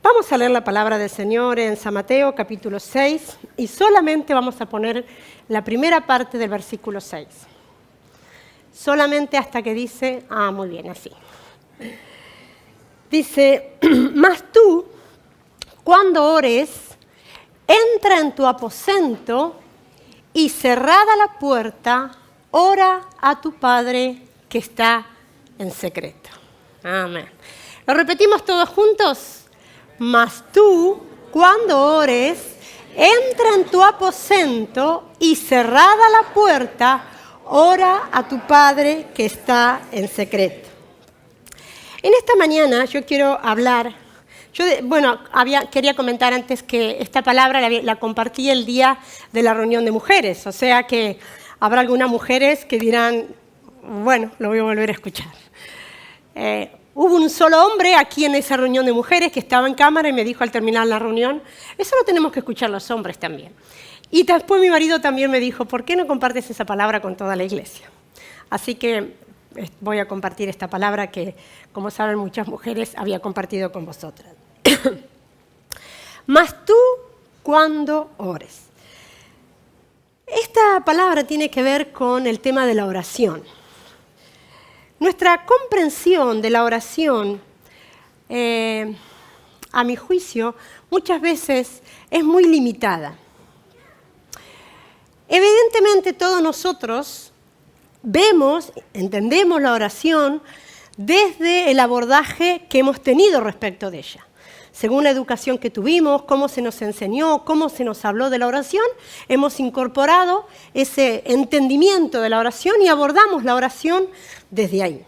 Vamos a leer la palabra del Señor en San Mateo capítulo 6 y solamente vamos a poner la primera parte del versículo 6. Solamente hasta que dice, muy bien, así. Dice, mas tú, cuando ores, entra en tu aposento y cerrada la puerta, ora a tu Padre que está en secreto. Amén. ¿Lo repetimos todos juntos? Mas tú, cuando ores, entra en tu aposento y cerrada la puerta, ora a tu Padre que está en secreto. En esta mañana yo quiero hablar, quería comentar antes que esta palabra la compartí el día de la reunión de mujeres, o sea que habrá algunas mujeres que dirán, bueno, lo voy a volver a escuchar. Hubo un solo hombre aquí en esa reunión de mujeres que estaba en cámara y me dijo al terminar la reunión, eso lo tenemos que escuchar los hombres también. Y después mi marido también me dijo, ¿por qué no compartes esa palabra con toda la iglesia? Así que voy a compartir esta palabra que, como saben muchas mujeres, había compartido con vosotras. Mas tú, cuando ores. Esta palabra tiene que ver con el tema de la oración. Nuestra comprensión de la oración, a mi juicio, muchas veces es muy limitada. Evidentemente todos nosotros entendemos la oración desde el abordaje que hemos tenido respecto de ella. Según la educación que tuvimos, cómo se nos enseñó, cómo se nos habló de la oración, hemos incorporado ese entendimiento de la oración y abordamos la oración desde ahí.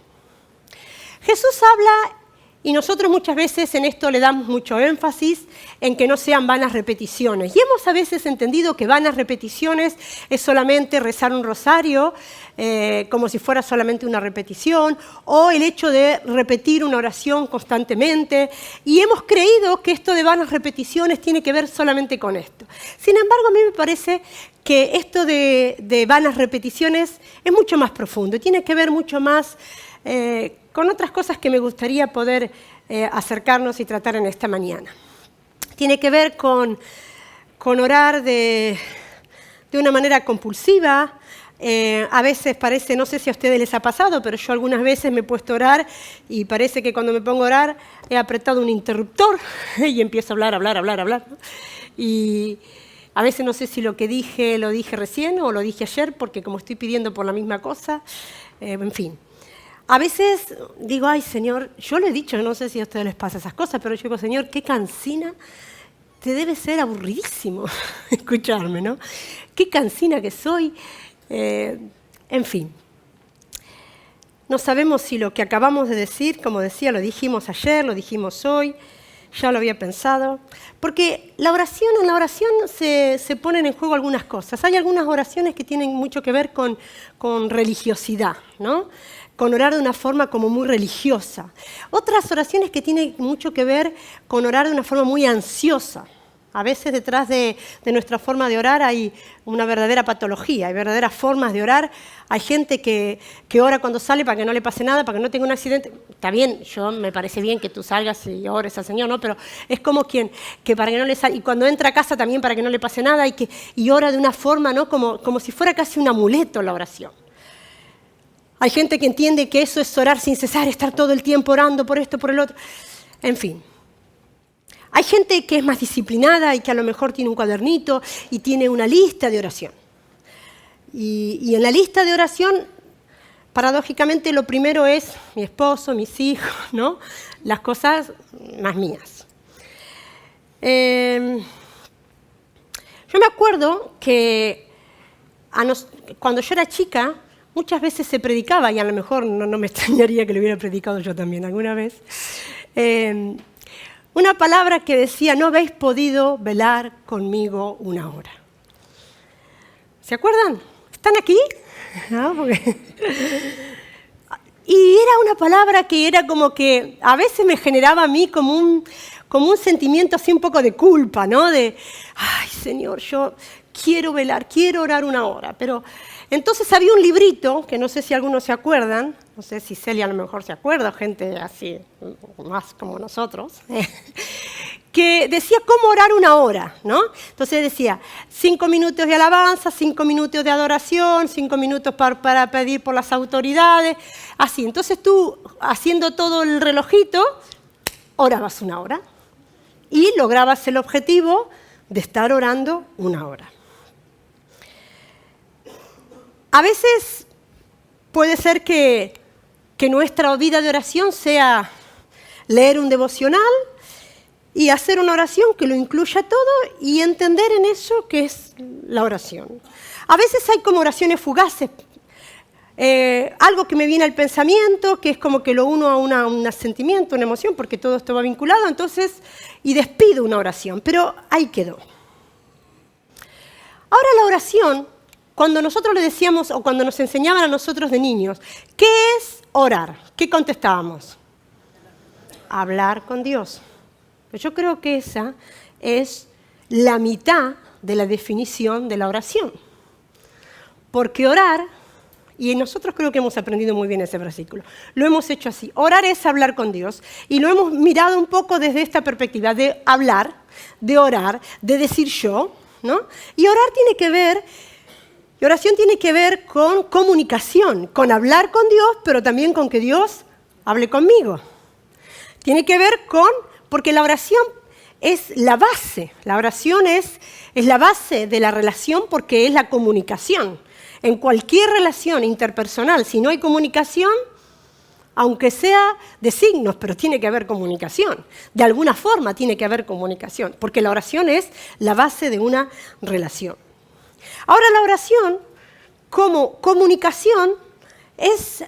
Jesús habla, y nosotros muchas veces en esto le damos mucho énfasis, en que no sean vanas repeticiones. Y hemos a veces entendido que vanas repeticiones es solamente rezar un rosario, como si fuera solamente una repetición, o el hecho de repetir una oración constantemente. Y hemos creído que esto de vanas repeticiones tiene que ver solamente con esto. Sin embargo, a mí me parece que esto de vanas repeticiones es mucho más profundo y tiene que ver mucho más con otras cosas que me gustaría poder acercarnos y tratar en esta mañana. Tiene que ver con orar de una manera compulsiva. A veces parece, no sé si a ustedes les ha pasado, pero yo algunas veces me he puesto a orar y parece que cuando me pongo a orar he apretado un interruptor y empiezo a hablar. Y a veces no sé si lo dije recién o lo dije ayer, porque como estoy pidiendo por la misma cosa, en fin. A veces digo, ay Señor, yo lo he dicho, no sé si a ustedes les pasa esas cosas, pero yo digo, Señor, qué cansina, te debe ser aburridísimo escucharme, ¿no? Qué cansina que soy, en fin. No sabemos si lo que acabamos de decir, como decía, lo dijimos ayer, lo dijimos hoy, ya lo había pensado, porque en la oración se ponen en juego algunas cosas. Hay algunas oraciones que tienen mucho que ver con religiosidad, ¿no? Con orar de una forma como muy religiosa. Otras oraciones que tienen mucho que ver con orar de una forma muy ansiosa. A veces detrás de nuestra forma de orar hay una verdadera patología, hay verdaderas formas de orar. Hay gente que ora cuando sale para que no le pase nada, para que no tenga un accidente. Está bien, me parece bien que tú salgas y ores al Señor, ¿no? Pero es como que para que no le salga, y cuando entra a casa también para que no le pase nada, y ora de una forma, ¿no? Como si fuera casi un amuleto la oración. Hay gente que entiende que eso es orar sin cesar, estar todo el tiempo orando por esto, por el otro. En fin. Hay gente que es más disciplinada y que a lo mejor tiene un cuadernito y tiene una lista de oración. Y en la lista de oración, paradójicamente, lo primero es mi esposo, mis hijos, ¿no? Las cosas más mías. Yo me acuerdo que cuando yo era chica, muchas veces se predicaba, y a lo mejor no me extrañaría que lo hubiera predicado yo también alguna vez, una palabra que decía, no habéis podido velar conmigo una hora. ¿Se acuerdan? ¿Están aquí? ¿No? Y era una palabra que era como que a veces me generaba a mí como un sentimiento así un poco de culpa, ¿no? De, ay Señor, yo quiero velar, quiero orar una hora, pero... Entonces había un librito, que no sé si algunos se acuerdan, no sé si Celia a lo mejor se acuerda, gente así, más como nosotros, que decía cómo orar una hora, ¿no? Entonces decía 5 minutos de alabanza, 5 minutos de adoración, 5 minutos para pedir por las autoridades, así. Entonces tú, haciendo todo el relojito, orabas una hora y lograbas el objetivo de estar orando una hora. A veces puede ser que nuestra vida de oración sea leer un devocional y hacer una oración que lo incluya todo y entender en eso qué es la oración. A veces hay como oraciones fugaces, algo que me viene al pensamiento, que es como que lo uno a un sentimiento, una emoción, porque todo esto va vinculado, entonces, y despido una oración, pero ahí quedó. Ahora la oración, cuando nosotros le decíamos, o cuando nos enseñaban a nosotros de niños, ¿qué es orar? ¿Qué contestábamos? Hablar con Dios. Yo creo que esa es la mitad de la definición de la oración. Porque orar, y nosotros creo que hemos aprendido muy bien ese versículo, lo hemos hecho así. Orar es hablar con Dios, y lo hemos mirado un poco desde esta perspectiva de hablar, de orar, de decir yo, ¿no? Y orar tiene que ver, y oración tiene que ver con comunicación, con hablar con Dios, pero también con que Dios hable conmigo. Tiene que ver con, porque la oración es la base, la oración es la base de la relación porque es la comunicación. En cualquier relación interpersonal, si no hay comunicación, aunque sea de signos, pero tiene que haber comunicación. De alguna forma tiene que haber comunicación, porque la oración es la base de una relación. Ahora la oración, como comunicación, es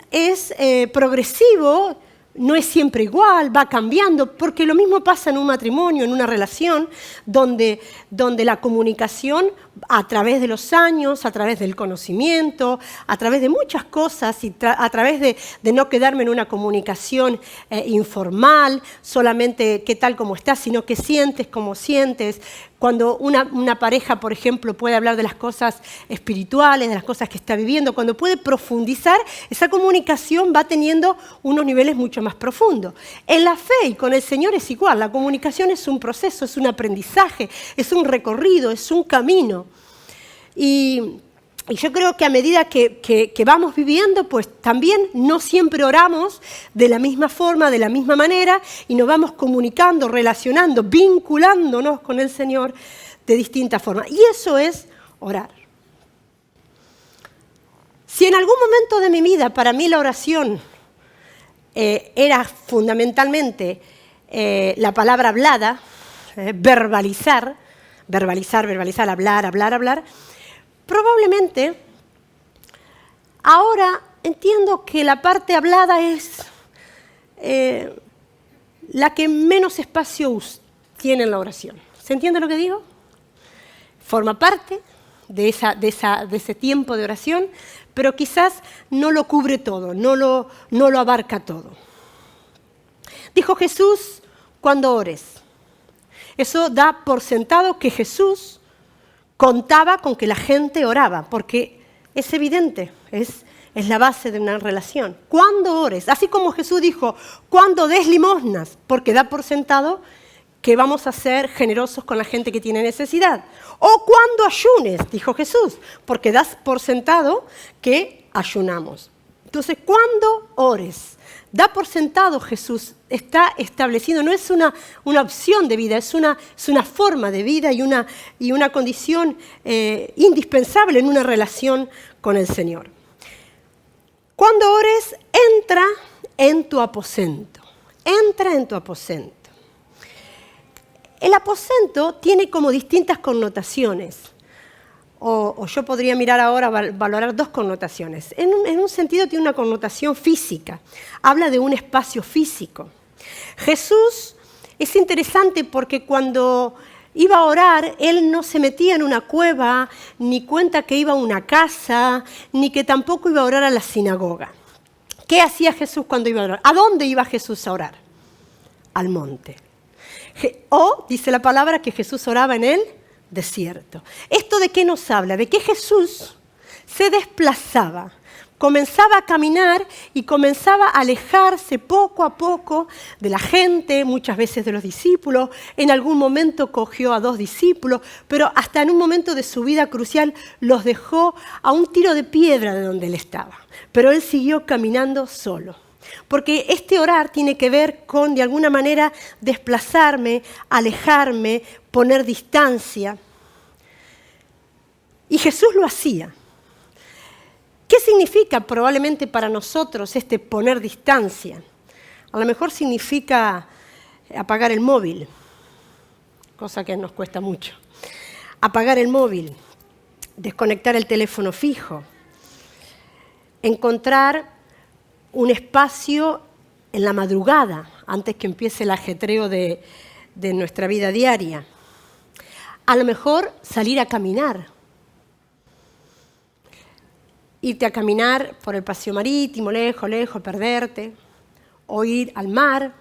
progresivo, no es siempre igual, va cambiando, porque lo mismo pasa en un matrimonio, en una relación, donde la comunicación a través de los años, a través del conocimiento, a través de muchas cosas, y a través de no quedarme en una comunicación informal, solamente qué tal, cómo estás, sino qué sientes, cómo sientes. Cuando una pareja, por ejemplo, puede hablar de las cosas espirituales, de las cosas que está viviendo, cuando puede profundizar, esa comunicación va teniendo unos niveles mucho más profundos. En la fe y con el Señor es igual, la comunicación es un proceso, es un aprendizaje, es un recorrido, es un camino. Y yo creo que a medida que vamos viviendo, pues también no siempre oramos de la misma forma, de la misma manera, y nos vamos comunicando, relacionando, vinculándonos con el Señor de distintas formas. Y eso es orar. Si en algún momento de mi vida para mí la oración era fundamentalmente la palabra hablada, verbalizar, hablar, probablemente ahora entiendo que la parte hablada es la que menos espacio tiene en la oración. ¿Se entiende lo que digo? Forma parte de ese tiempo de oración, pero quizás no lo cubre todo, no lo abarca todo. Dijo Jesús, cuando ores. Eso da por sentado que Jesús contaba con que la gente oraba, porque es evidente, es la base de una relación. Cuando ores, así como Jesús dijo, cuando des limosnas, porque da por sentado que vamos a ser generosos con la gente que tiene necesidad. O cuando ayunes, dijo Jesús, porque das por sentado que ayunamos. Entonces, cuando ores, da por sentado Jesús, está establecido, no es una opción de vida, es una forma de vida y una condición indispensable en una relación con el Señor. Cuando ores, entra en tu aposento. Entra en tu aposento. El aposento tiene como distintas connotaciones. O yo podría mirar ahora, valorar dos connotaciones. En un sentido tiene una connotación física. Habla de un espacio físico. Jesús es interesante porque cuando iba a orar, Él no se metía en una cueva, ni cuenta que iba a una casa, ni que tampoco iba a orar a la sinagoga. ¿Qué hacía Jesús cuando iba a orar? ¿A dónde iba Jesús a orar? Al monte. O dice la palabra que Jesús oraba en el desierto. ¿Esto de qué nos habla? De que Jesús se desplazaba comenzaba a caminar y comenzaba a alejarse poco a poco de la gente, muchas veces de los discípulos. En algún momento cogió a 2 discípulos, pero hasta en un momento de su vida crucial los dejó a un tiro de piedra de donde él estaba. Pero él siguió caminando solo. Porque este orar tiene que ver con, de alguna manera, desplazarme, alejarme, poner distancia. Y Jesús lo hacía. ¿Qué significa probablemente para nosotros este poner distancia? A lo mejor significa apagar el móvil, cosa que nos cuesta mucho. Apagar el móvil, desconectar el teléfono fijo, encontrar un espacio en la madrugada, antes que empiece el ajetreo de nuestra vida diaria. A lo mejor salir a caminar. Irte a caminar por el paseo marítimo, lejos, perderte, o ir al mar,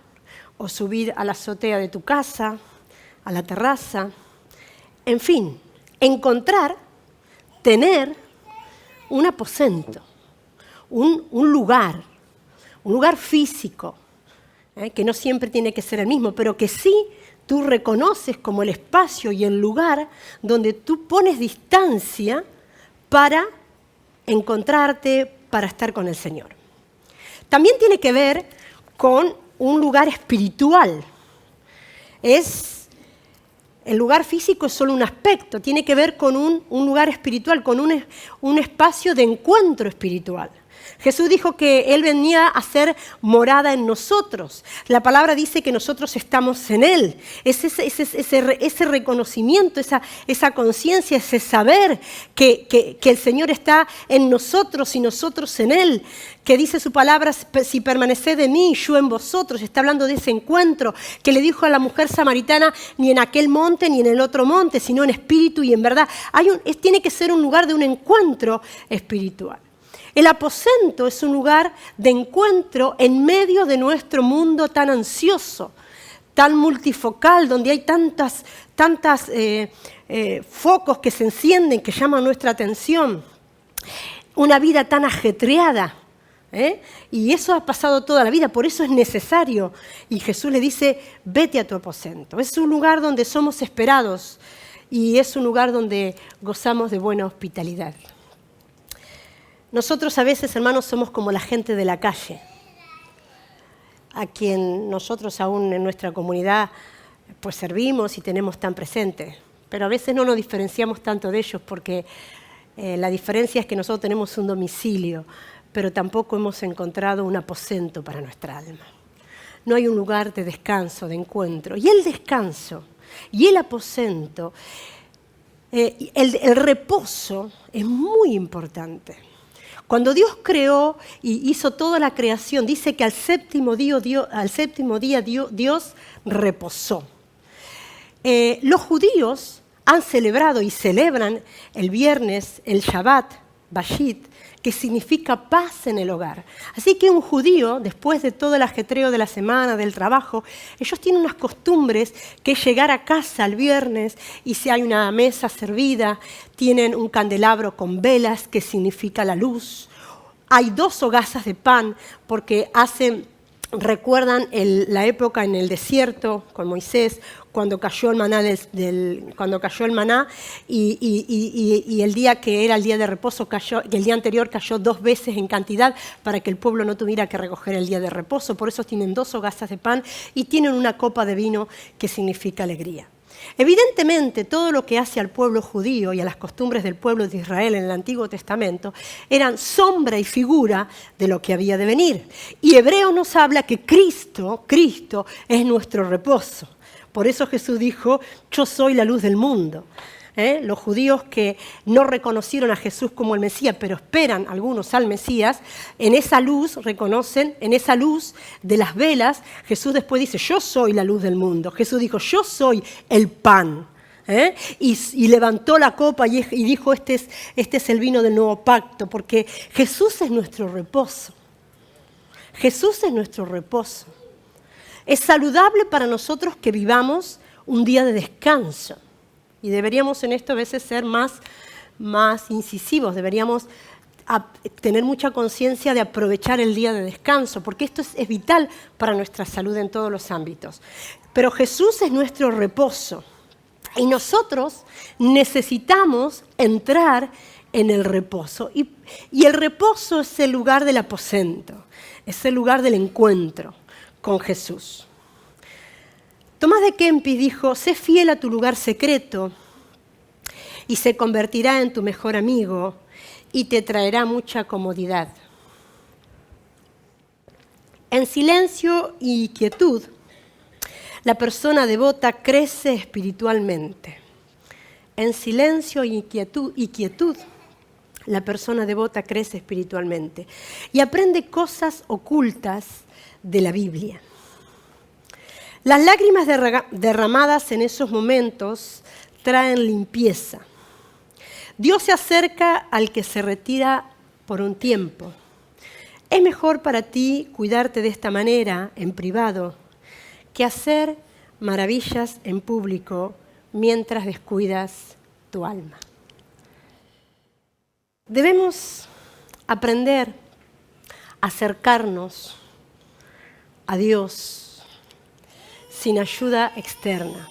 o subir a la azotea de tu casa, a la terraza. En fin, encontrar, tener un aposento, un lugar físico, que no siempre tiene que ser el mismo, pero que sí tú reconoces como el espacio y el lugar donde tú pones distancia para encontrarte, para estar con el Señor. También tiene que ver con un lugar espiritual. El lugar físico es solo un aspecto, tiene que ver con un lugar espiritual, con un espacio de encuentro espiritual. Jesús dijo que Él venía a ser morada en nosotros. La palabra dice que nosotros estamos en Él. Es ese reconocimiento, esa conciencia, ese saber que el Señor está en nosotros y nosotros en Él. Que dice su palabra, si permaneced en mí, yo en vosotros. Está hablando de ese encuentro que le dijo a la mujer samaritana, ni en aquel monte ni en el otro monte, sino en espíritu y en verdad. Tiene que ser un lugar de un encuentro espiritual. El aposento es un lugar de encuentro en medio de nuestro mundo tan ansioso, tan multifocal, donde hay tantas focos que se encienden, que llaman nuestra atención. Una vida tan ajetreada, y eso ha pasado toda la vida, por eso es necesario. Y Jesús le dice, vete a tu aposento. Es un lugar donde somos esperados y es un lugar donde gozamos de buena hospitalidad. Nosotros a veces, hermanos, somos como la gente de la calle, a quien nosotros aún en nuestra comunidad pues servimos y tenemos tan presente. Pero a veces no nos diferenciamos tanto de ellos porque la diferencia es que nosotros tenemos un domicilio, pero tampoco hemos encontrado un aposento para nuestra alma. No hay un lugar de descanso, de encuentro. Y el descanso y el aposento, el reposo es muy importante. Cuando Dios creó y hizo toda la creación, dice que al séptimo día Dios reposó. Los judíos han celebrado y celebran el viernes el Shabbat, Bashit, que significa paz en el hogar. Así que un judío, después de todo el ajetreo de la semana, del trabajo, ellos tienen unas costumbres que es llegar a casa el viernes y si hay una mesa servida, tienen un candelabro con velas que significa la luz. Hay 2 hogazas de pan porque recuerdan la época en el desierto con Moisés, cuando cayó el maná, y el día que era el día de reposo, el día anterior cayó 2 veces en cantidad para que el pueblo no tuviera que recoger el día de reposo. Por eso tienen 2 hogazas de pan y tienen una copa de vino que significa alegría. Evidentemente, todo lo que hace al pueblo judío y a las costumbres del pueblo de Israel en el Antiguo Testamento eran sombra y figura de lo que había de venir. Y Hebreo nos habla que Cristo es nuestro reposo. Por eso Jesús dijo, yo soy la luz del mundo. Los judíos que no reconocieron a Jesús como el Mesías, pero esperan algunos al Mesías, en esa luz reconocen, en esa luz de las velas, Jesús después dice, yo soy la luz del mundo. Jesús dijo, yo soy el pan. Y levantó la copa y dijo, este es el vino del nuevo pacto, porque Jesús es nuestro reposo. Jesús es nuestro reposo. Es saludable para nosotros que vivamos un día de descanso. Y deberíamos en esto a veces ser más incisivos, deberíamos tener mucha conciencia de aprovechar el día de descanso, porque esto es vital para nuestra salud en todos los ámbitos. Pero Jesús es nuestro reposo y nosotros necesitamos entrar en el reposo. Y el reposo es el lugar del aposento, es el lugar del encuentro con Jesús. Tomás de Kempis dijo: sé fiel a tu lugar secreto y se convertirá en tu mejor amigo y te traerá mucha comodidad. En silencio y quietud, la persona devota crece espiritualmente. En silencio y quietud, la persona devota crece espiritualmente y aprende cosas ocultas de la Biblia. Las lágrimas derramadas en esos momentos traen limpieza. Dios se acerca al que se retira por un tiempo. Es mejor para ti cuidarte de esta manera, en privado, que hacer maravillas en público mientras descuidas tu alma. Debemos aprender a acercarnos a Dios sin ayuda externa.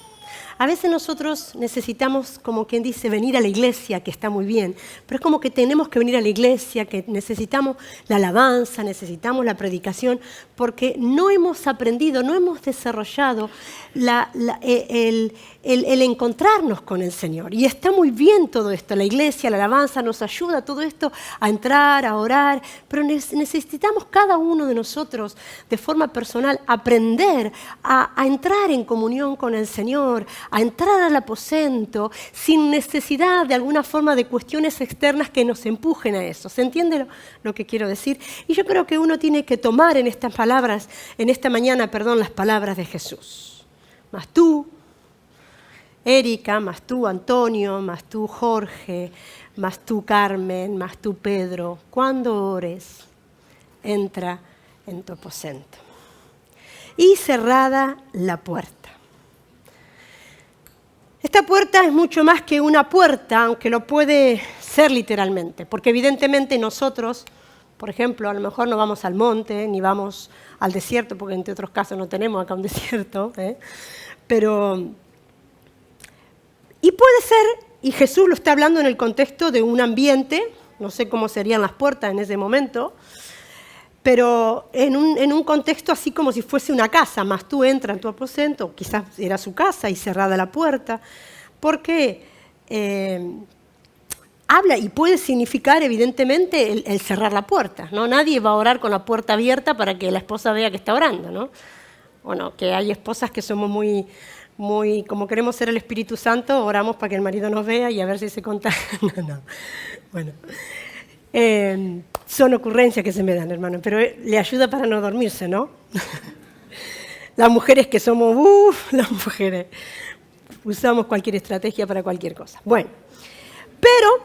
A veces nosotros necesitamos, como quien dice, venir a la iglesia, que está muy bien, pero es como que tenemos que venir a la iglesia, que necesitamos la alabanza, necesitamos la predicación, porque no hemos aprendido, no hemos desarrollado el encontrarnos con el Señor. Y está muy bien todo esto, la iglesia, la alabanza nos ayuda, todo esto a entrar, a orar, pero necesitamos cada uno de nosotros, de forma personal, aprender a entrar en comunión con el Señor, a entrar al aposento sin necesidad de alguna forma de cuestiones externas que nos empujen a eso. ¿Se entiende lo que quiero decir? Y yo creo que uno tiene que tomar en estas palabras, en esta mañana, las palabras de Jesús. Mas tú, Erika, más tú, Antonio, más tú, Jorge, más tú, Carmen, más tú, Pedro, cuando ores, entra en tu aposento. Y cerrada la puerta. Esta puerta es mucho más que una puerta, aunque lo puede ser literalmente, porque evidentemente nosotros, por ejemplo, a lo mejor no vamos al monte, ni vamos al desierto, porque entre otros casos no tenemos acá un desierto, pero... Y puede ser, y Jesús lo está hablando en el contexto de un ambiente, no sé cómo serían las puertas en ese momento, pero en un contexto así como si fuese una casa, más tú entras en tu aposento, quizás era su casa y cerrada la puerta, porque habla y puede significar evidentemente el cerrar la puerta, ¿no? Nadie va a orar con la puerta abierta para que la esposa vea que está orando, ¿no? Bueno, que hay esposas que somos muy, como queremos ser el Espíritu Santo, oramos para que el marido nos vea y a ver si se contagia. No. Bueno. Son ocurrencias que se me dan, hermano, pero le ayuda para no dormirse, ¿no? Las mujeres que somos, las mujeres, usamos cualquier estrategia para cualquier cosa. Bueno, pero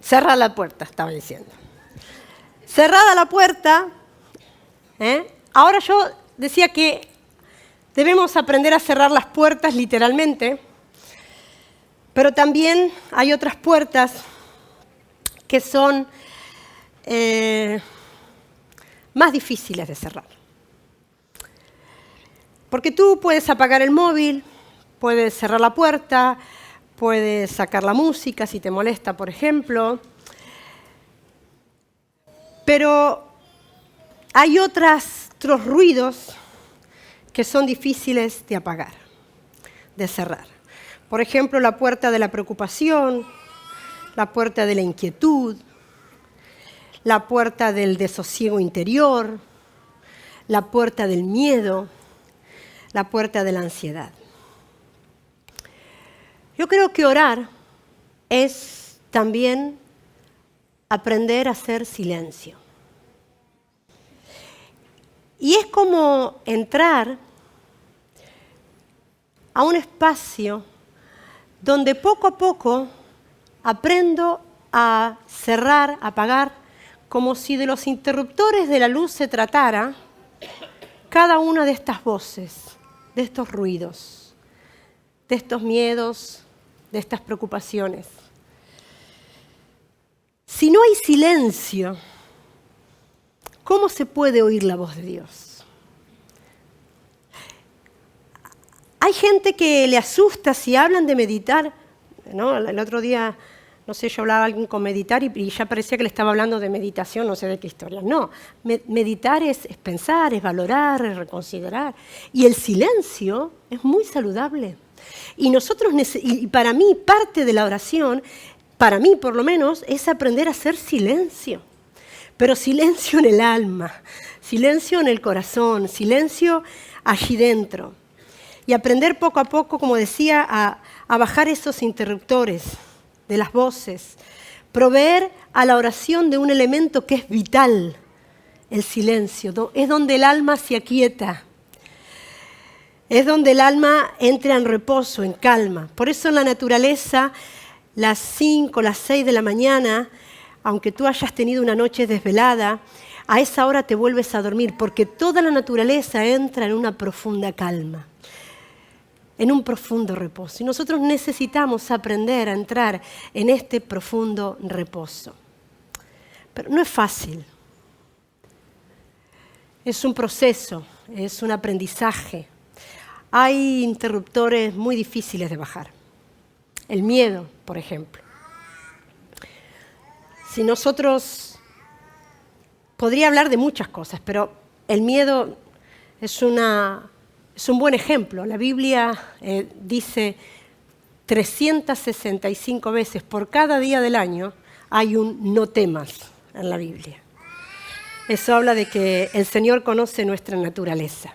cerrada la puerta, estaba diciendo. Cerrada la puerta, ahora yo decía que debemos aprender a cerrar las puertas literalmente, pero también hay otras puertas que son más difíciles de cerrar. Porque tú puedes apagar el móvil, puedes cerrar la puerta, puedes sacar la música si te molesta, por ejemplo, pero hay otros ruidos que son difíciles de apagar, de cerrar. Por ejemplo, la puerta de la preocupación, la puerta de la inquietud, la puerta del desosiego interior, la puerta del miedo, la puerta de la ansiedad. Yo creo que orar es también aprender a hacer silencio. Y es como entrar a un espacio donde poco a poco aprendo a cerrar, a apagar, como si de los interruptores de la luz se tratara cada una de estas voces, de estos ruidos, de estos miedos, de estas preocupaciones. Si no hay silencio, ¿cómo se puede oír la voz de Dios? Hay gente que le asusta si hablan de meditar, ¿no? El otro día, no sé, yo hablaba a alguien con meditar y ya parecía que le estaba hablando de meditación, no sé de qué historia. No, meditar es pensar, es valorar, es reconsiderar. Y el silencio es muy saludable. Y para mí, parte de la oración, para mí por lo menos, es aprender a hacer silencio. Pero silencio en el alma, silencio en el corazón, silencio allí dentro. Y aprender poco a poco, como decía, a bajar esos interruptores de las voces. Proveer a la oración de un elemento que es vital, el silencio. Es donde el alma se aquieta. Es donde el alma entra en reposo, en calma. Por eso en la naturaleza, las 5, las 6 de la mañana, aunque tú hayas tenido una noche desvelada, a esa hora te vuelves a dormir, porque toda la naturaleza entra en una profunda calma, en un profundo reposo. Y nosotros necesitamos aprender a entrar en este profundo reposo. Pero no es fácil. Es un proceso, es un aprendizaje. Hay interruptores muy difíciles de bajar. El miedo, por ejemplo. Si nosotros, podría hablar de muchas cosas, pero el miedo es un buen ejemplo. La Biblia dice 365 veces por cada día del año hay un no temas en la Biblia. Eso habla de que el Señor conoce nuestra naturaleza.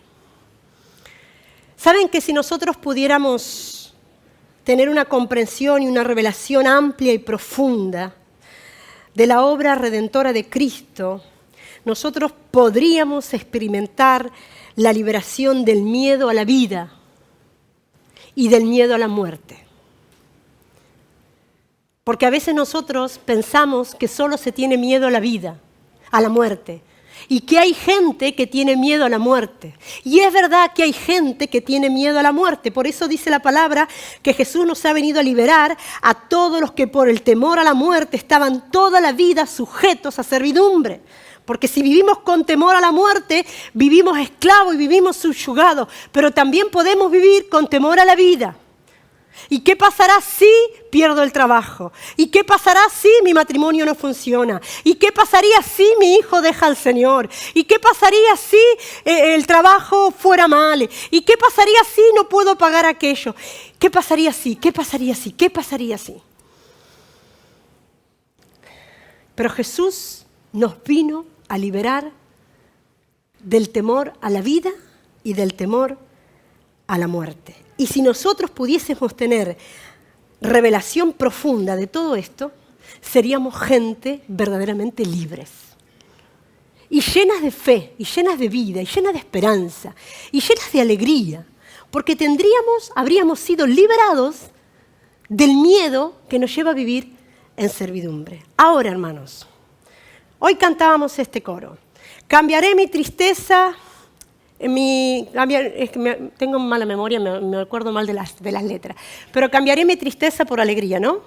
¿Saben que si nosotros pudiéramos tener una comprensión y una revelación amplia y profunda de la obra redentora de Cristo, nosotros podríamos experimentar la liberación del miedo a la vida y del miedo a la muerte? Porque a veces nosotros pensamos que solo se tiene miedo a la vida, a la muerte, y que hay gente que tiene miedo a la muerte. Y es verdad que hay gente que tiene miedo a la muerte. Por eso dice la palabra que Jesús nos ha venido a liberar a todos los que por el temor a la muerte estaban toda la vida sujetos a servidumbre. Porque si vivimos con temor a la muerte, vivimos esclavos y vivimos subyugados. Pero también podemos vivir con temor a la vida. ¿Y qué pasará si pierdo el trabajo? ¿Y qué pasará si mi matrimonio no funciona? ¿Y qué pasaría si mi hijo deja al Señor? ¿Y qué pasaría si el trabajo fuera mal? ¿Y qué pasaría si no puedo pagar aquello? ¿Qué pasaría si? ¿Qué pasaría si? ¿Qué pasaría si? Pero Jesús nos vino a liberar del temor a la vida y del temor a la muerte. Y si nosotros pudiésemos tener revelación profunda de todo esto, seríamos gente verdaderamente libres. Y llenas de fe, y llenas de vida, y llenas de esperanza, y llenas de alegría. Porque habríamos sido liberados del miedo que nos lleva a vivir en servidumbre. Ahora, hermanos, hoy cantábamos este coro. Cambiaré mi tristeza... tengo mala memoria, me acuerdo mal de las letras. Pero cambiaré mi tristeza por alegría, ¿no?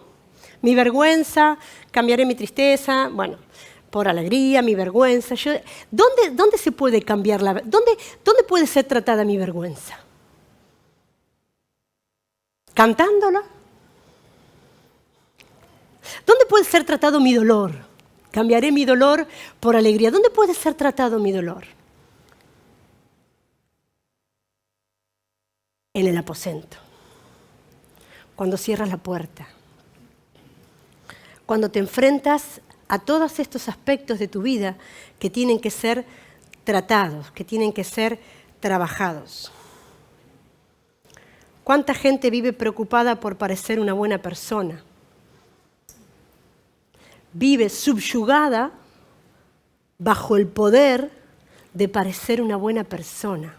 Mi vergüenza, cambiaré mi tristeza, bueno, por alegría, mi vergüenza. ¿Dónde se puede cambiar dónde puede ser tratada mi vergüenza? ¿Cantándola? ¿Dónde puede ser tratado mi dolor? Cambiaré mi dolor por alegría. ¿Dónde puede ser tratado mi dolor? En el aposento, cuando cierras la puerta, cuando te enfrentas a todos estos aspectos de tu vida que tienen que ser tratados, que tienen que ser trabajados. ¿Cuánta gente vive preocupada por parecer una buena persona? Vive subyugada bajo el poder de parecer una buena persona.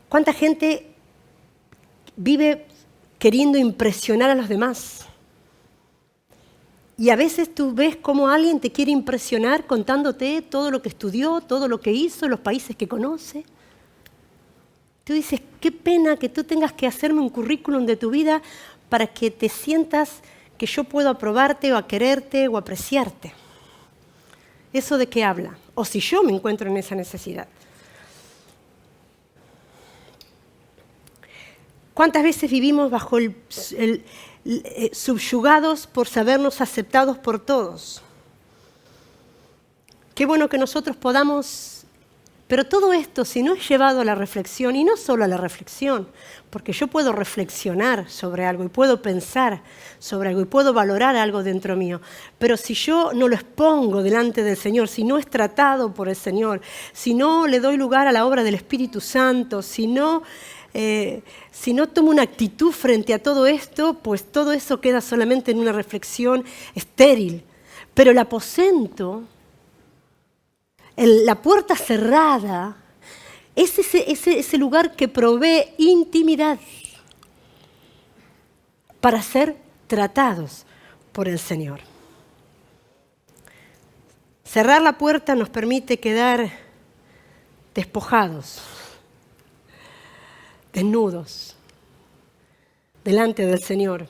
¿Cuánta gente vive queriendo impresionar a los demás? Y a veces tú ves cómo alguien te quiere impresionar contándote todo lo que estudió, todo lo que hizo, los países que conoce. Tú dices, qué pena que tú tengas que hacerme un currículum de tu vida para que te sientas que yo puedo aprobarte o a quererte o apreciarte. ¿Eso de qué habla? O si yo me encuentro en esa necesidad. ¿Cuántas veces vivimos bajo subyugados por sabernos aceptados por todos? Qué bueno que nosotros podamos... Pero todo esto, si no es llevado a la reflexión, y no solo a la reflexión, porque yo puedo reflexionar sobre algo y puedo pensar sobre algo y puedo valorar algo dentro mío, pero si yo no lo expongo delante del Señor, si no es tratado por el Señor, si no le doy lugar a la obra del Espíritu Santo, si no tomo una actitud frente a todo esto, pues todo eso queda solamente en una reflexión estéril. Pero el aposento... La puerta cerrada es ese lugar que provee intimidad para ser tratados por el Señor. Cerrar la puerta nos permite quedar despojados, desnudos, delante del Señor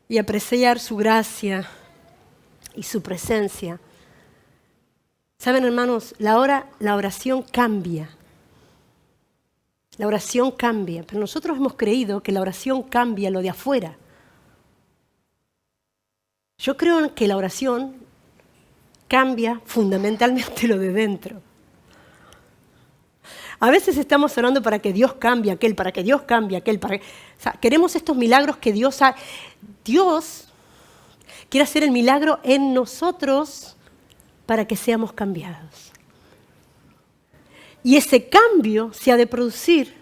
y apreciar su gracia y su presencia. Saben, hermanos, la oración cambia. La oración cambia, pero nosotros hemos creído que la oración cambia lo de afuera. Yo creo que la oración cambia fundamentalmente lo de dentro. A veces estamos orando para que Dios cambie aquel, para que Dios cambie aquel. O sea, queremos estos milagros que Dios quiere hacer el milagro en nosotros para que seamos cambiados. Y ese cambio se ha de producir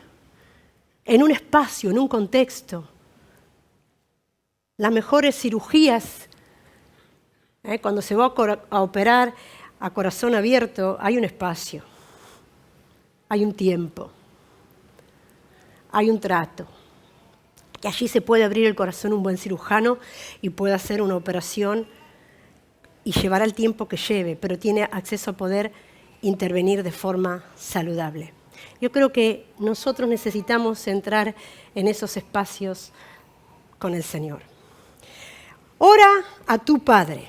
en un espacio, en un contexto. Las mejores cirugías, cuando se va a operar a corazón abierto, hay un espacio, hay un tiempo, hay un trato. Y allí se puede abrir el corazón un buen cirujano y puede hacer una operación y llevará el tiempo que lleve, pero tiene acceso a poder intervenir de forma saludable. Yo creo que nosotros necesitamos entrar en esos espacios con el Señor. Ora a tu Padre.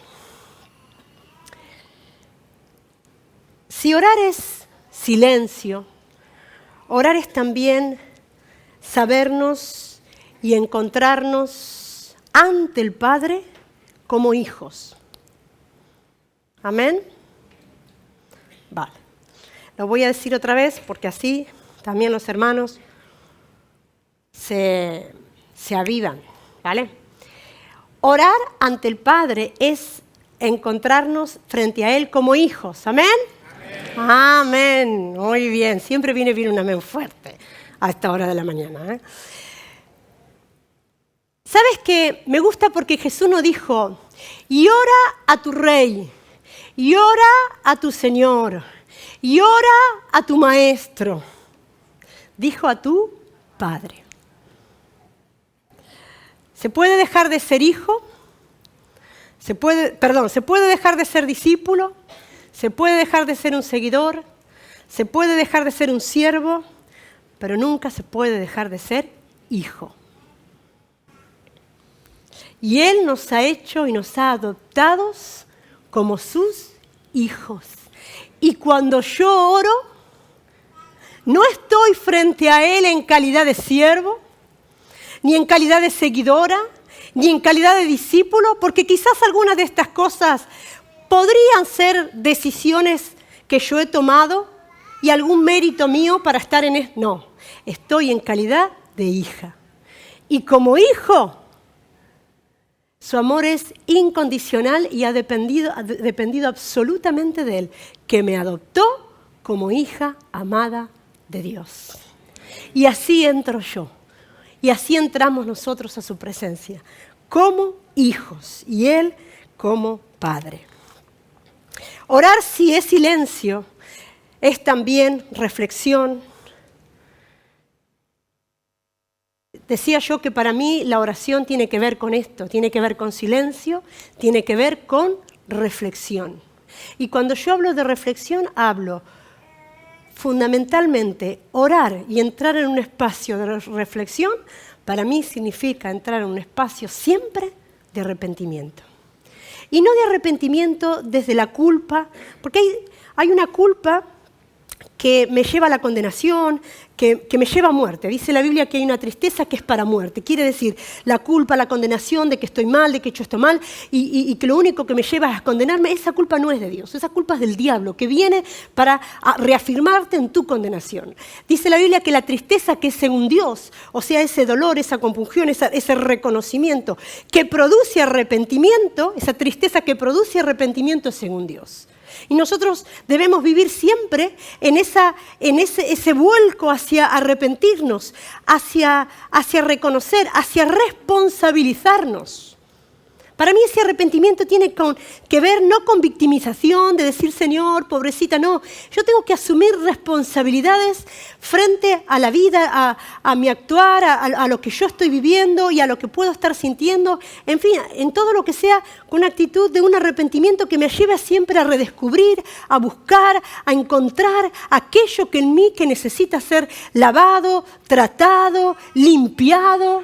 Si orar es silencio, orar es también sabernos y encontrarnos ante el Padre como hijos. ¿Amén? Vale. Lo voy a decir otra vez porque así también los hermanos se avivan, ¿vale? Orar ante el Padre es encontrarnos frente a Él como hijos. ¿Amén? Amén. Amén. Muy bien. Siempre viene bien un amén fuerte a esta hora de la mañana, ¿eh? ¿Sabes qué? Me gusta porque Jesús nos dijo, y ora a tu Rey, y ora a tu Señor, y ora a tu Maestro. Dijo a tu Padre. ¿Se puede dejar de ser hijo? ¿Se puede dejar de ser discípulo? ¿Se puede dejar de ser un seguidor? ¿Se puede dejar de ser un siervo? Pero nunca se puede dejar de ser hijo. Y Él nos ha hecho y nos ha adoptados como sus hijos. Y cuando yo oro, no estoy frente a Él en calidad de siervo, ni en calidad de seguidora, ni en calidad de discípulo, porque quizás algunas de estas cosas podrían ser decisiones que yo he tomado y algún mérito mío para estar en él. No, estoy en calidad de hija. Y como hijo, su amor es incondicional y ha dependido absolutamente de Él, que me adoptó como hija amada de Dios. Y así entro yo, y así entramos nosotros a su presencia, como hijos, y Él como Padre. Orar si es silencio, es también reflexión. Decía yo que para mí la oración tiene que ver con esto, tiene que ver con silencio, tiene que ver con reflexión. Y cuando yo hablo de reflexión, hablo fundamentalmente, orar y entrar en un espacio de reflexión, para mí significa entrar en un espacio siempre de arrepentimiento. Y no de arrepentimiento desde la culpa, porque hay una culpa que me lleva a la condenación, que me lleva a muerte. Dice la Biblia que hay una tristeza que es para muerte. Quiere decir, la culpa, la condenación de que estoy mal, de que he hecho esto mal, y que lo único que me lleva a condenarme, esa culpa no es de Dios, esa culpa es del diablo, que viene para reafirmarte en tu condenación. Dice la Biblia que la tristeza que es según Dios, o sea, ese dolor, esa compunción, ese reconocimiento que produce arrepentimiento, esa tristeza que produce arrepentimiento es según Dios. Y nosotros debemos vivir siempre en ese vuelco hacia arrepentirnos, hacia reconocer, hacia responsabilizarnos. Para mí ese arrepentimiento tiene que ver no con victimización, de decir, Señor, pobrecita, no. Yo tengo que asumir responsabilidades frente a la vida, a mi actuar, a lo que yo estoy viviendo y a lo que puedo estar sintiendo. En fin, en todo lo que sea con una actitud de un arrepentimiento que me lleve siempre a redescubrir, a buscar, a encontrar aquello que en mí que necesita ser lavado, tratado, limpiado,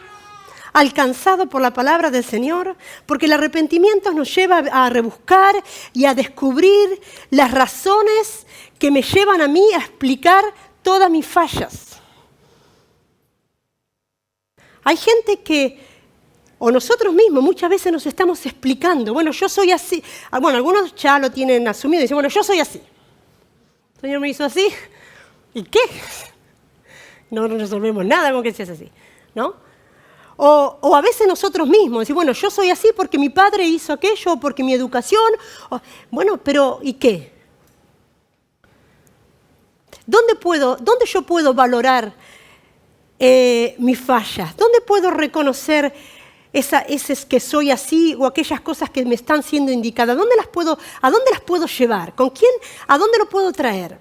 alcanzado por la palabra del Señor, porque el arrepentimiento nos lleva a rebuscar y a descubrir las razones que me llevan a mí a explicar todas mis fallas. Hay gente que, o nosotros mismos, muchas veces nos estamos explicando, bueno, yo soy así. Bueno, algunos ya lo tienen asumido y dicen, bueno, yo soy así. El Señor me hizo así, ¿y qué? No resolvemos nada con que seas así, ¿no? O a veces nosotros mismos, decir, bueno, yo soy así porque mi padre hizo aquello, o porque mi educación, bueno, pero ¿y qué? ¿Dónde yo puedo valorar mis fallas? ¿Dónde puedo reconocer ese que soy así o aquellas cosas que me están siendo indicadas? ¿A dónde las puedo llevar? ¿Con quién? ¿A dónde lo puedo traer?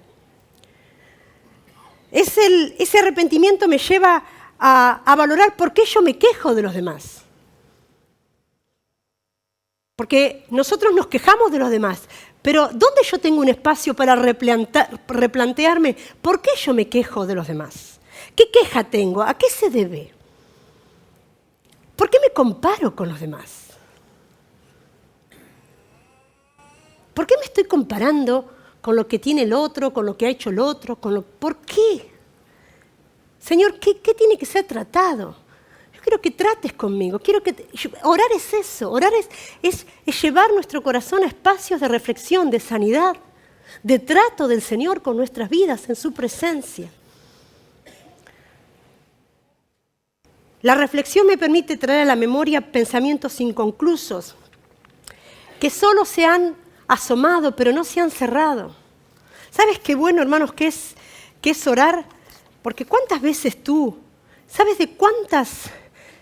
Ese arrepentimiento me lleva a valorar por qué yo me quejo de los demás. Porque nosotros nos quejamos de los demás, pero ¿dónde yo tengo un espacio para replantearme por qué yo me quejo de los demás? ¿Qué queja tengo? ¿A qué se debe? ¿Por qué me comparo con los demás? ¿Por qué me estoy comparando con lo que tiene el otro, con lo que ha hecho el otro? ¿Por qué? Señor, ¿qué tiene que ser tratado? Yo quiero que trates conmigo. Orar es eso. Orar es llevar nuestro corazón a espacios de reflexión, de sanidad, de trato del Señor con nuestras vidas en su presencia. La reflexión me permite traer a la memoria pensamientos inconclusos que solo se han asomado, pero no se han cerrado. ¿Sabes qué bueno, hermanos, que es orar? Porque ¿cuántas veces sabes de cuántas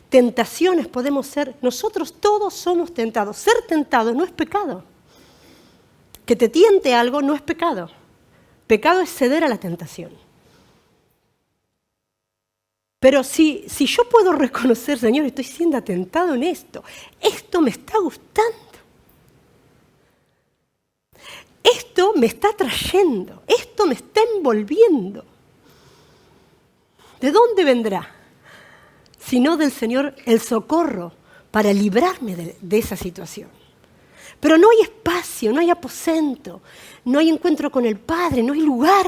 tentaciones podemos ser? Nosotros todos somos tentados. Ser tentado no es pecado. Que te tiente algo no es pecado. Pecado es ceder a la tentación. Pero si yo puedo reconocer, Señor, estoy siendo tentado en esto me está gustando. Esto me está atrayendo, esto me está envolviendo. ¿De dónde vendrá? Sino del Señor el socorro para librarme de esa situación. Pero no hay espacio, no hay aposento, no hay encuentro con el Padre, no hay lugar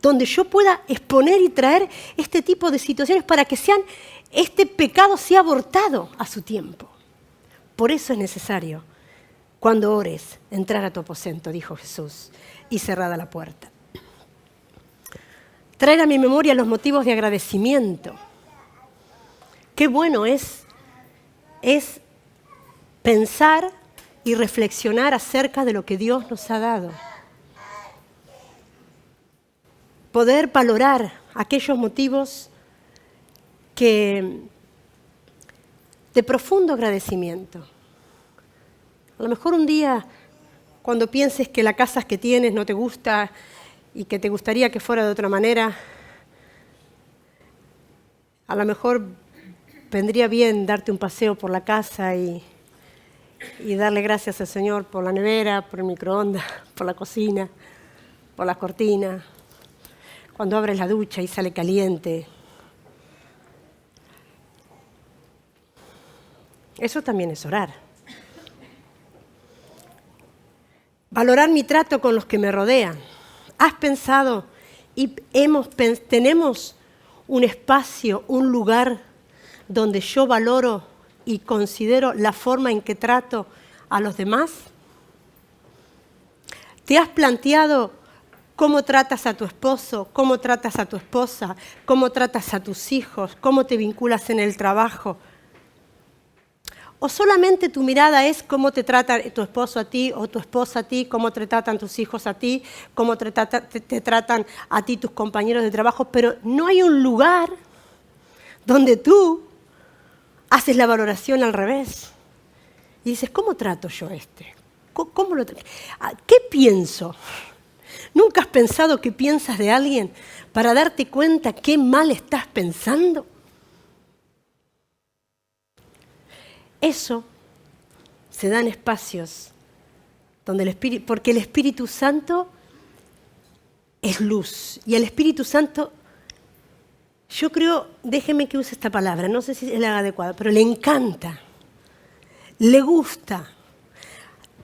donde yo pueda exponer y traer este tipo de situaciones para que este pecado sea abortado a su tiempo. Por eso es necesario, cuando ores, entrar a tu aposento, dijo Jesús, y cerrada la puerta. Traer a mi memoria los motivos de agradecimiento. Qué bueno es pensar y reflexionar acerca de lo que Dios nos ha dado. Poder valorar aquellos motivos de profundo agradecimiento. A lo mejor un día, cuando pienses que la casa que tienes no te gusta y que te gustaría que fuera de otra manera, a lo mejor vendría bien darte un paseo por la casa y darle gracias al Señor por la nevera, por el microondas, por la cocina, por las cortinas, cuando abres la ducha y sale caliente. Eso también es orar. Valorar mi trato con los que me rodean. ¿Has pensado y tenemos un espacio, un lugar donde yo valoro y considero la forma en que trato a los demás? ¿Te has planteado cómo tratas a tu esposo, cómo tratas a tu esposa, cómo tratas a tus hijos, cómo te vinculas en el trabajo? ¿O solamente tu mirada es cómo te trata tu esposo a ti o tu esposa a ti, cómo te tratan tus hijos a ti, cómo te tratan a ti tus compañeros de trabajo, pero no hay un lugar donde tú haces la valoración al revés y dices, ¿cómo trato yo ¿Qué pienso? ¿Nunca has pensado qué piensas de alguien para darte cuenta qué mal estás pensando? Eso se da en espacios donde porque el Espíritu Santo es luz. Y el Espíritu Santo, yo creo, déjeme que use esta palabra, no sé si es la adecuada, pero le encanta, le gusta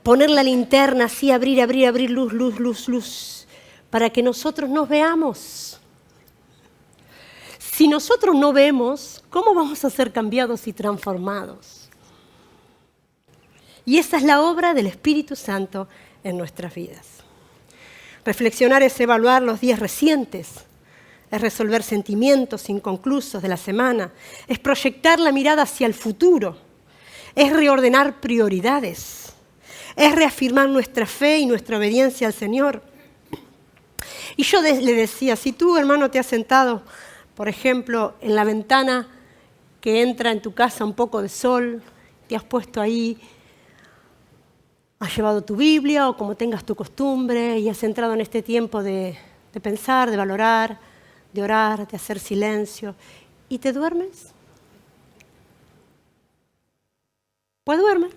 poner la linterna así, abrir, luz, para que nosotros nos veamos. Si nosotros no vemos, ¿cómo vamos a ser cambiados y transformados? Y esa es la obra del Espíritu Santo en nuestras vidas. Reflexionar es evaluar los días recientes, es resolver sentimientos inconclusos de la semana, es proyectar la mirada hacia el futuro, es reordenar prioridades, es reafirmar nuestra fe y nuestra obediencia al Señor. Y yo le decía, si tú, hermano, te has sentado, por ejemplo, en la ventana que entra en tu casa un poco de sol, te has puesto ahí, has llevado tu Biblia o como tengas tu costumbre y has entrado en este tiempo de pensar, de valorar, de orar, de hacer silencio y te duermes. Pues duerme.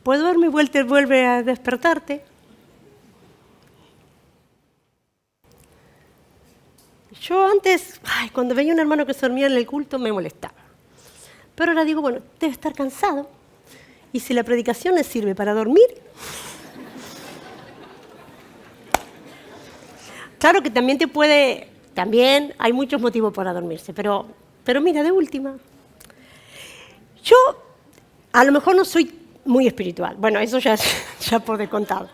Pues duerme y vuelve a despertarte. Yo antes, cuando veía un hermano que se dormía en el culto, me molestaba. Pero ahora digo, bueno, debe estar cansado. Y si la predicación le sirve para dormir, claro que también hay muchos motivos para dormirse, pero mira, de última, yo a lo mejor no soy muy espiritual, bueno, eso ya por descontado.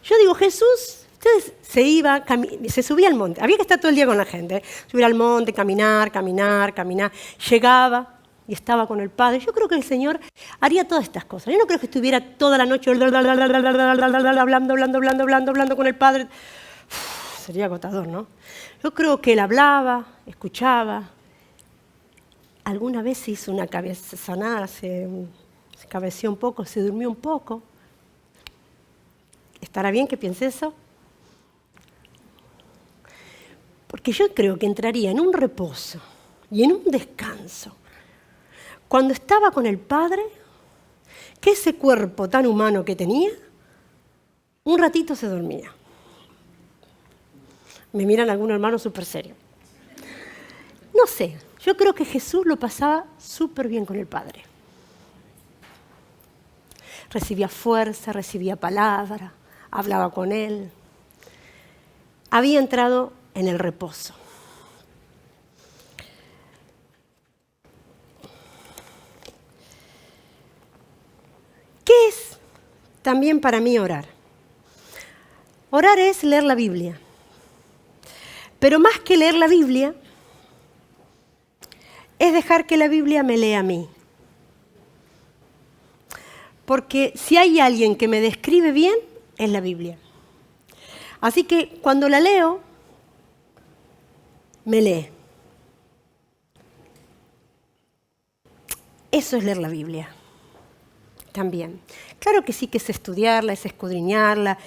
Yo digo, Jesús, se subía al monte, había que estar todo el día con la gente, subir al monte, caminar, llegaba y estaba con el Padre. Yo creo que el Señor haría todas estas cosas. Yo no creo que estuviera toda la noche hablando con el Padre. Sería agotador, ¿no? Yo creo que Él hablaba, escuchaba. Alguna vez se hizo una cabezonada, se cabeceó un poco, se durmió un poco. ¿Estará bien que piense eso? Porque yo creo que entraría en un reposo y en un descanso cuando estaba con el Padre, que ese cuerpo tan humano que tenía, un ratito se dormía. Me miran algunos hermanos súper serios. No sé, yo creo que Jesús lo pasaba súper bien con el Padre. Recibía fuerza, recibía palabra, hablaba con Él. Había entrado en el reposo. ¿Qué es también para mí orar? Orar es leer la Biblia. Pero más que leer la Biblia, es dejar que la Biblia me lea a mí. Porque si hay alguien que me describe bien, es la Biblia. Así que cuando la leo, me lee. Eso es leer la Biblia. También. Claro que sí que es estudiarla, es escudriñarla,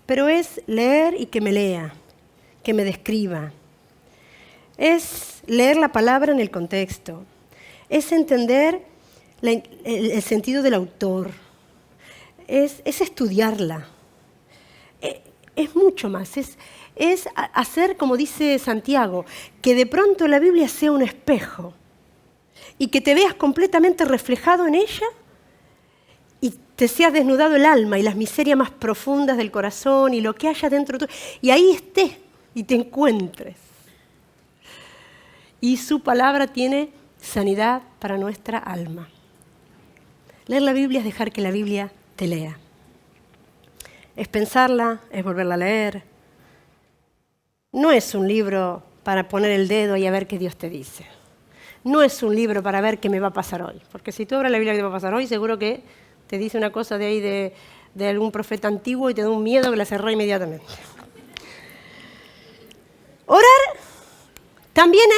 pero es leer y que me lea, que me describa. Es leer la palabra en el contexto. Es entender el sentido del autor. Es estudiarla. es mucho más, es hacer, como dice Santiago, que de pronto la Biblia sea un espejo y que te veas completamente reflejado en ella y te sea desnudado el alma y las miserias más profundas del corazón y lo que haya dentro de tú, y ahí estés y te encuentres. Y su palabra tiene sanidad para nuestra alma. Leer la Biblia es dejar que la Biblia te lea. Es pensarla, es volverla a leer. No es un libro para poner el dedo y a ver qué Dios te dice. No es un libro para ver qué me va a pasar hoy. Porque si tú abres la Biblia qué te va a pasar hoy, seguro que te dice una cosa de ahí de algún profeta antiguo y te da un miedo que la cerró inmediatamente. Orar también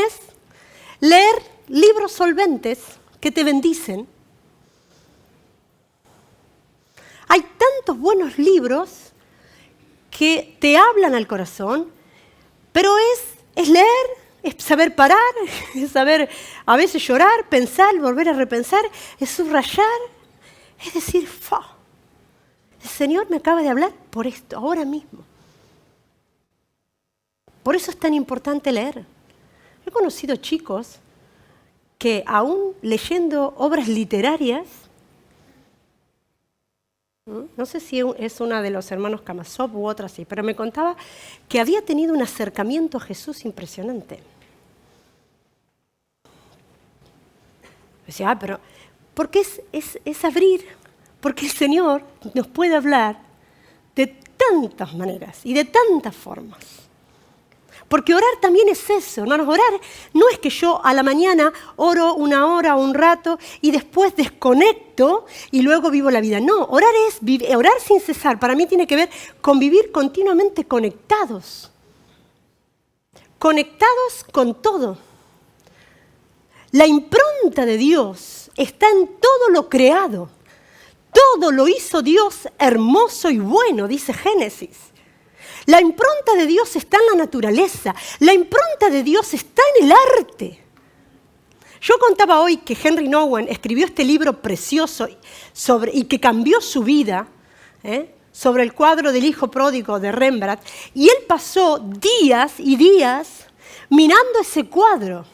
es leer libros solventes que te bendicen. Hay tantos buenos libros que te hablan al corazón, pero es leer, es saber parar, es saber a veces llorar, pensar, volver a repensar, es subrayar, es decir, el Señor me acaba de hablar por esto, ahora mismo. Por eso es tan importante leer. He conocido chicos que aún leyendo obras literarias, no sé si es una de los hermanos Kamasov u otra así, pero me contaba que había tenido un acercamiento a Jesús impresionante. Decía, pero porque es abrir, porque el Señor nos puede hablar de tantas maneras y de tantas formas. Porque orar también es eso, hermanos. Orar no es que yo a la mañana oro una hora o un rato y después desconecto y luego vivo la vida. No, orar sin cesar. Para mí tiene que ver con vivir continuamente conectados. Conectados con todo. La impronta de Dios está en todo lo creado. Todo lo hizo Dios hermoso y bueno, dice Génesis. La impronta de Dios está en la naturaleza. La impronta de Dios está en el arte. Yo contaba hoy que Henry Nouwen escribió este libro precioso y que cambió su vida, sobre el cuadro del hijo pródigo de Rembrandt, y él pasó días y días mirando ese cuadro.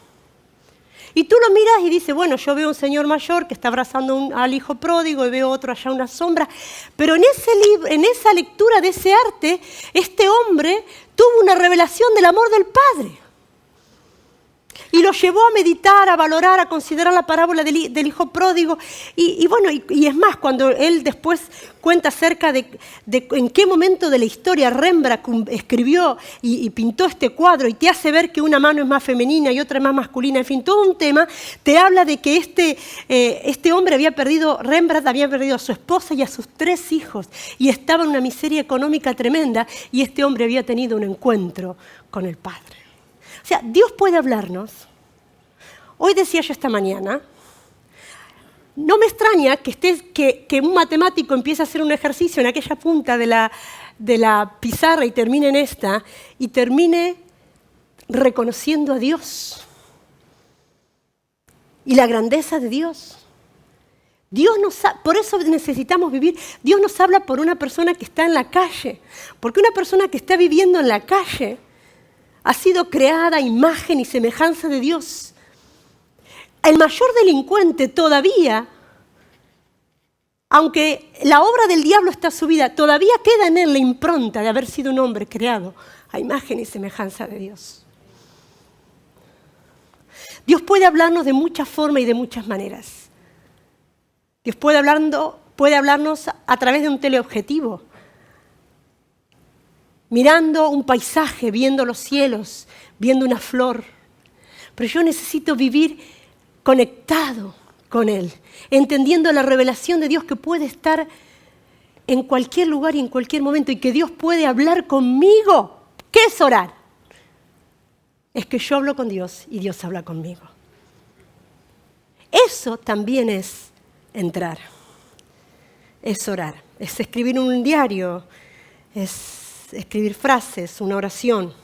Y tú lo miras y dices, bueno, yo veo un señor mayor que está abrazando al hijo pródigo y veo otro allá una sombra. Pero en esa lectura de ese arte, este hombre tuvo una revelación del amor del Padre. Y lo llevó a meditar, a valorar, a considerar la parábola del hijo pródigo. Y es más, cuando él después cuenta acerca de en qué momento de la historia Rembrandt escribió y pintó este cuadro y te hace ver que una mano es más femenina y otra es más masculina, en fin, todo un tema, te habla de que este hombre Rembrandt había perdido a su esposa y a sus 3 hijos y estaba en una miseria económica tremenda y este hombre había tenido un encuentro con el Padre. O sea, Dios puede hablarnos. Hoy decía yo esta mañana, no me extraña que un matemático empiece a hacer un ejercicio en aquella punta de la pizarra y termine en esta, y termine reconociendo a Dios y la grandeza de Dios. Por eso necesitamos vivir. Dios nos habla por una persona que está en la calle, porque una persona que está viviendo en la calle ha sido creada a imagen y semejanza de Dios. El mayor delincuente todavía, aunque la obra del diablo está subida, todavía queda en él la impronta de haber sido un hombre creado a imagen y semejanza de Dios. Dios puede hablarnos de muchas formas y de muchas maneras. Dios puede hablarnos a través de un teleobjetivo, mirando un paisaje, viendo los cielos, viendo una flor. Pero yo necesito vivir conectado con Él, entendiendo la revelación de Dios que puede estar en cualquier lugar y en cualquier momento y que Dios puede hablar conmigo. ¿Qué es orar? Es que yo hablo con Dios y Dios habla conmigo. Eso también es entrar, es orar, es escribir un diario, es escribir frases, una oración.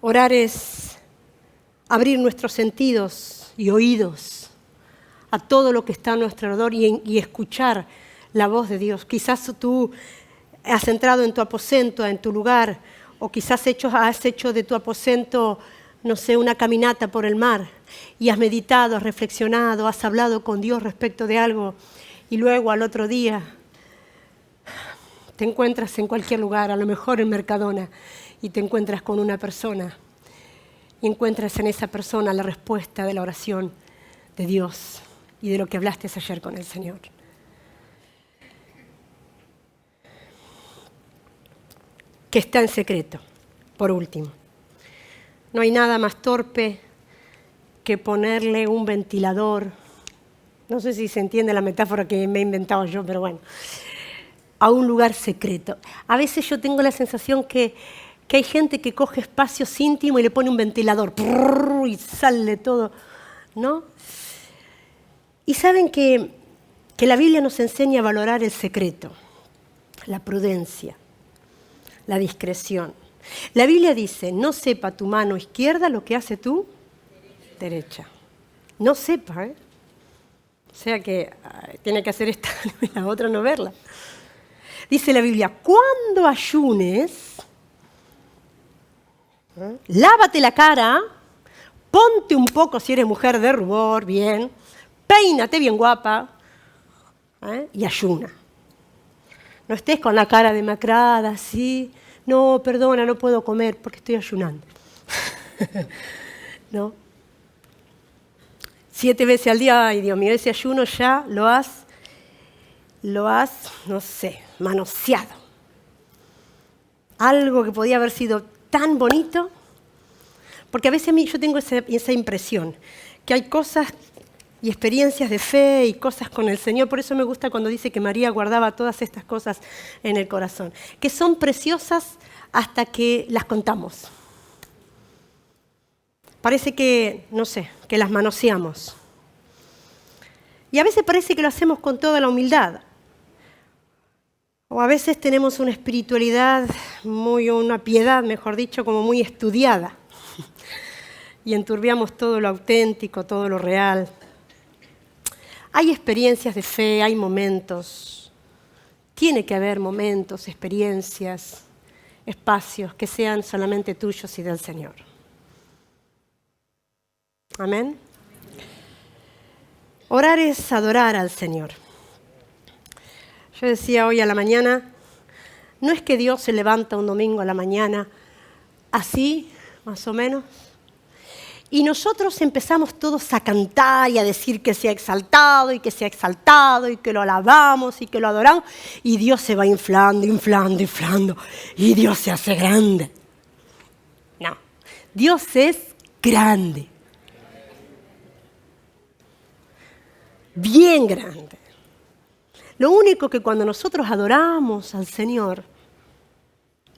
Orar es abrir nuestros sentidos y oídos a todo lo que está a nuestro alrededor y escuchar la voz de Dios. Quizás tú has entrado en tu aposento, en tu lugar, o quizás has hecho de tu aposento, no sé, una caminata por el mar y has meditado, has reflexionado, has hablado con Dios respecto de algo y luego al otro día te encuentras en cualquier lugar, a lo mejor en Mercadona, y te encuentras con una persona y encuentras en esa persona la respuesta de la oración de Dios y de lo que hablaste ayer con el Señor. Que está en secreto, por último. No hay nada más torpe que ponerle un ventilador, no sé si se entiende la metáfora que me he inventado yo, pero bueno, a un lugar secreto. A veces yo tengo la sensación que hay gente que coge espacios íntimos y le pone un ventilador y sale todo, ¿no? Y saben que la Biblia nos enseña a valorar el secreto, la prudencia, la discreción. La Biblia dice, no sepa tu mano izquierda lo que hace tu derecha. No sepa, ¿eh? O sea que tiene que hacer esta y la otra no verla. Dice la Biblia, cuando ayunes, lávate la cara, ponte un poco, si eres mujer, de rubor, bien, peínate bien guapa, y ayuna. No estés con la cara demacrada, así. No, perdona, no puedo comer porque estoy ayunando. ¿No? 7 veces al día, ay Dios mío, ese ayuno ya lo has, no sé, manoseado. Algo que podía haber sido tan bonito, porque a veces yo tengo esa impresión, que hay cosas y experiencias de fe y cosas con el Señor. Por eso me gusta cuando dice que María guardaba todas estas cosas en el corazón, que son preciosas hasta que las contamos. Parece que, no sé, que las manoseamos. Y a veces parece que lo hacemos con toda la humildad. O a veces tenemos una espiritualidad, una piedad, mejor dicho, como muy estudiada. Y enturbiamos todo lo auténtico, todo lo real. Hay experiencias de fe, hay momentos. Tiene que haber momentos, experiencias, espacios que sean solamente tuyos y del Señor. Amén. Orar es adorar al Señor. Yo decía hoy a la mañana, no es que Dios se levanta un domingo a la mañana, así, más o menos, y nosotros empezamos todos a cantar y a decir que sea exaltado y que sea exaltado y que lo alabamos y que lo adoramos, y Dios se va inflando, inflando, inflando, y Dios se hace grande. No, Dios es grande. Bien grande. Lo único que cuando nosotros adoramos al Señor,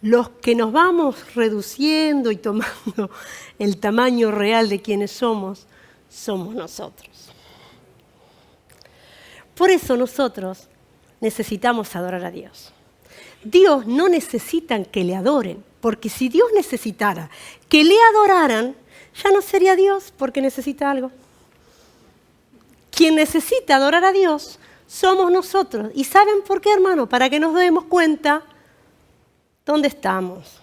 los que nos vamos reduciendo y tomando el tamaño real de quienes somos nosotros. Por eso nosotros necesitamos adorar a Dios. Dios no necesita que le adoren, porque si Dios necesitara que le adoraran, ya no sería Dios porque necesita algo. Quien necesita adorar a Dios somos nosotros. ¿Y saben por qué, hermano? Para que nos demos cuenta dónde estamos,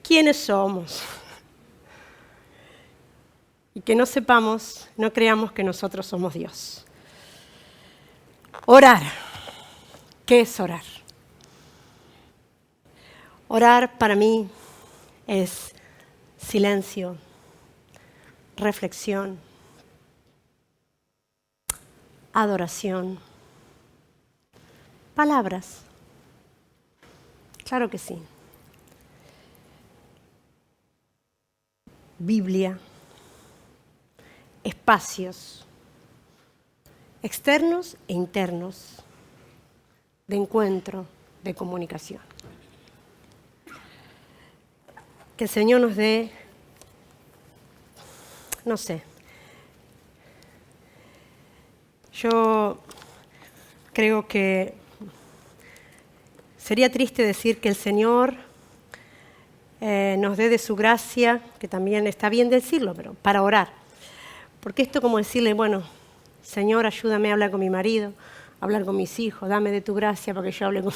quiénes somos. Y que no sepamos, no creamos que nosotros somos Dios. Orar. ¿Qué es orar? Orar para mí es silencio, reflexión, adoración, palabras. Claro que sí. Biblia, espacios externos e internos de encuentro, de comunicación. Que el Señor nos dé, no sé, yo creo que sería triste decir que el Señor nos dé de su gracia, que también está bien decirlo, pero para orar. Porque esto como decirle, bueno, Señor, ayúdame a hablar con mi marido, hablar con mis hijos, dame de tu gracia para que yo hable con...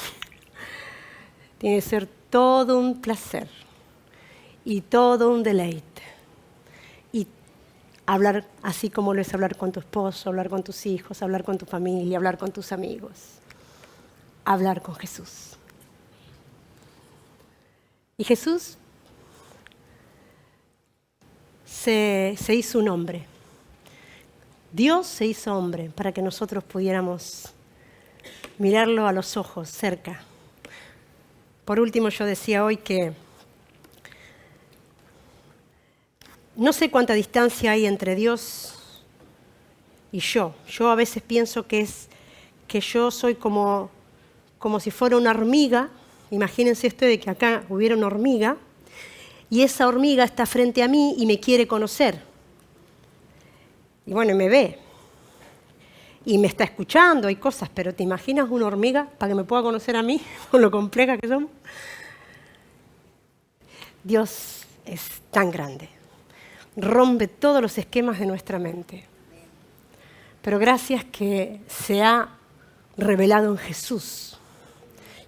Tiene que ser todo un placer y todo un deleite. Y hablar así como lo es hablar con tu esposo, hablar con tus hijos, hablar con tu familia, hablar con tus amigos. Hablar con Jesús. Y Jesús se hizo un hombre. Dios se hizo hombre para que nosotros pudiéramos mirarlo a los ojos, cerca. Por último, yo decía hoy que no sé cuánta distancia hay entre Dios y yo. Yo a veces pienso que yo soy como si fuera una hormiga. Imagínense ustedes que acá hubiera una hormiga y esa hormiga está frente a mí y me quiere conocer. Y bueno, me ve. Y me está escuchando, hay cosas, pero ¿te imaginas una hormiga para que me pueda conocer a mí, con lo compleja que somos? Dios es tan grande, rompe todos los esquemas de nuestra mente. Pero gracias que se ha revelado en Jesús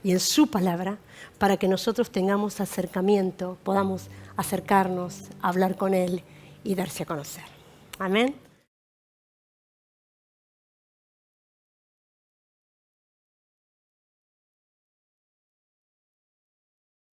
y en su palabra para que nosotros tengamos acercamiento, podamos acercarnos, hablar con Él y darse a conocer. Amén.